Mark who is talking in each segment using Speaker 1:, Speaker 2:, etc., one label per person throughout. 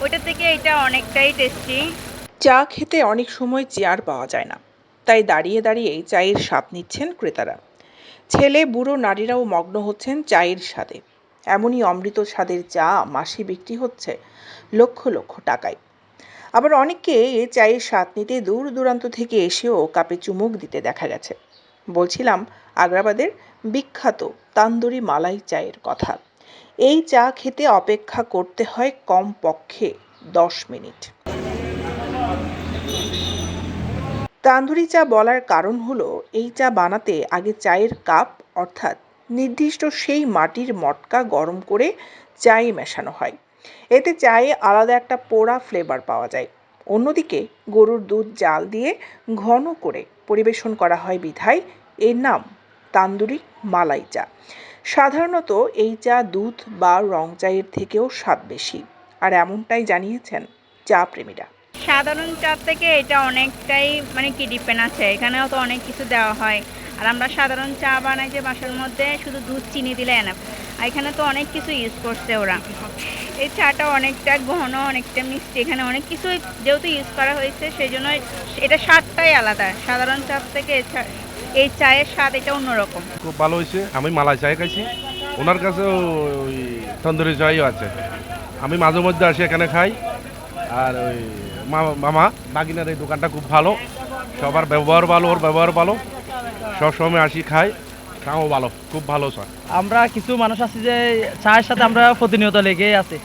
Speaker 1: ওইটা থেকে এটা অনেকটাই টেস্টি।
Speaker 2: চা খেতে অনেক সময় চেয়ার পাওয়া যায় না, তাই দাঁড়িয়ে দাঁড়িয়ে চায়ের স্বাদ নিচ্ছেন ক্রেতারা। ছেলে বুড়ো নারীরাও মগ্ন হচ্ছেন চায়ের স্বাদে। এমনই অমৃত স্বাদের চা মাসে বিক্রি হচ্ছে লক্ষ লক্ষ টাকায়। আবার অনেককে এ চায়ের স্বাদ নিতে দূর দূরান্ত থেকে এসেও কাপে চুমুক দিতে দেখা গেছে। বলছিলাম আগ্রাবাদের বিখ্যাত তান্দুরি মালাই চায়ের কথা। এই চা খেতে অপেক্ষা করতে হয় কমপক্ষে 10 মিনিট। তান্দুরি চা বলার কারণ হলো এই চা বানাতে আগে চায়ের কাপ অর্থাৎ নির্দিষ্ট সেই মাটির মটকা গরম করে চায়ে মেশানো হয়। এতে চায়ে আলাদা একটা পোড়া ফ্লেভার পাওয়া যায়। অন্যদিকে গরুর দুধ জাল দিয়ে ঘন করে পরিবেশন করা হয় বিধায় এর নাম তান্দুরি মালাই চা। সাধারণত এই চা দুধ বা রং চায়ের থেকেও স্বাদ বেশি, আর এমনটাই জানিয়েছেন চা প্রেমীরা।
Speaker 1: সাধারণ চার থেকে এটা অনেকটাই কি ডিপেন্ড আছে, এখানেও তো অনেক কিছু দেওয়া হয়। আর আমরা সাধারণ চা বানাই যে বাসার মধ্যে শুধু দুধ চিনি দিলে এনাফ, আর এখানে তো অনেক কিছু ইউজ করছে ওরা। এই চাটা অনেকটা ঘন, অনেকটা মিষ্টি, এখানে অনেক কিছু যেহেতু ইউজ করা হয়েছে সেই জন্য এটা স্বাদটাই আলাদা সাধারণ চা থেকে। এই চায়ের স্বাদ এটা অন্যরকম।
Speaker 3: খুব ভালো হয়েছে। আমি মালাই চায় খাইছি, ওনার কাছেও ওই তন্দুরি চাইও আছে। আমি মাঝে মধ্যে আসি এখানে খাই। আর ওই মামা বাগিনার এই দোকানটা খুব ভালো, সবার ব্যবহার ভালো, ওর ব্যবহার ভালো। সবসময় আসি খাই, খাও ভালো, খুব ভালো চা।
Speaker 4: আমরা কিছু মানুষ আছি যে চায়ের সাথে আমরা প্রতিনিয়ত লেগেই আছি।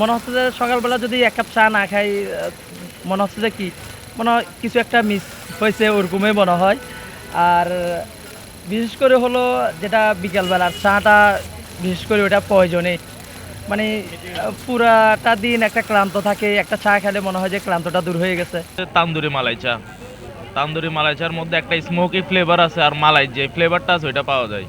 Speaker 4: মনে হচ্ছে যে সকালবেলা যদি এক কাপ চা না খাই, মনে হচ্ছে যে মনে হয় কিছু একটা মিস হয়েছে, ওরকমই মনে হয়। আর বিশেষ করে হলো যেটা বিকালবেলার চাটা, বিশেষ করে ওটা প্রয়োজনে পুরাটা দিন একটা ক্লান্ত থাকে, একটা চা খেলে মনে হয় যে ক্লান্তটা দূর হয়ে গেছে।
Speaker 5: তান্দুরি মালাই চা, তান্দুরি মালাই চার মধ্যে একটা স্মোকি ফ্লেভার আছে, আর মালাই যে ফ্লেভারটা আছে ওইটা পাওয়া যায়,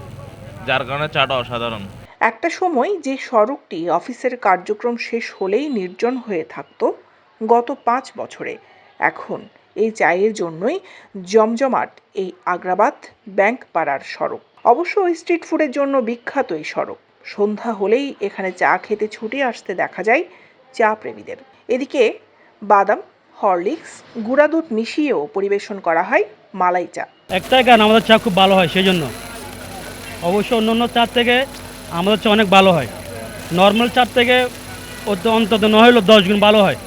Speaker 5: যার কারণে চাটা অসাধারণ।
Speaker 2: একটা সময় যে সড়কটি অফিসের কার্যক্রম শেষ হলেই নির্জন হয়ে থাকত, গত 5 বছরে এখন এই চায়ের জন্যই জমজমাট এই আগ্রাবাদ ব্যাংক পাড়ার সড়ক। অবশ্য স্ট্রিট ফুডের জন্য বিখ্যাত এই সড়ক। সন্ধ্যা হলেই এখানে চা খেতে ছুটে আসতে দেখা যায় চা প্রেমীদের। এদিকে বাদাম, হরলিক্স, গুঁড়া দুধ মিশিয়েও পরিবেশন করা হয় মালাই চা।
Speaker 6: একটাই কারণ আমাদের চা খুব ভালো হয়, সেই জন্য। অবশ্য অন্য চার থেকে আমাদের চা অনেক ভালো হয়। নর্মাল চার থেকে অন্তত না হলেও 10 গুণ ভালো হয়,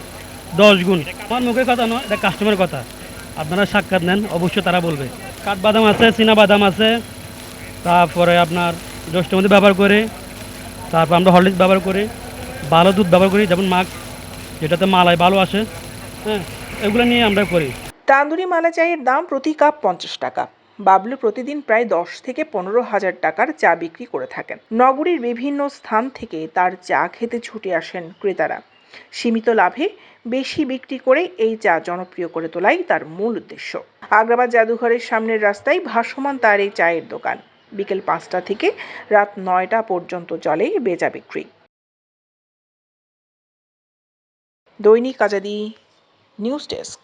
Speaker 6: 10 গুণ। আমার মুখের কথা নয়, এটা কাস্টমারের কথা। আপনারা সাক্ষাৎ নেন, অবশ্যই তারা বলবে। কাঠবাদাম আছে, চীনা বাদাম আছে, তারপরে আপনার রোস্টের মধ্যে ব্যবহার করে, তারপর আমরা হরলিক্স ব্যবহার করি, ভালো দুধ ব্যবহার করি, যেমন মাখ, যেটাতে মালাই ভালো আসে। হ্যাঁ, এগুলো নিয়ে আমরা করি।
Speaker 2: তান্দুরি মালাই চায়ের দাম প্রতি কাপ 50 টাকা। বাবলু প্রতিদিন প্রায় 10 থেকে 15 হাজার টাকার চা বিক্রি করে থাকেন। নগরীর বিভিন্ন স্থান থেকে তার চা খেতে ছুটে আসেন ক্রেতারা। সীমিত লাভে বেশি বিক্রি করে এই চা জনপ্রিয় করে তোলাই তার মূল উদ্দেশ্য। আগ্রাবাদ জাদুঘরের সামনের রাস্তায় ভাসমান তার এই চায়ের দোকান। বিকেল 5টা থেকে রাত 9টা পর্যন্ত চলে বেচা বিক্রি। দৈনিক আজাদী নিউজ ডেস্ক।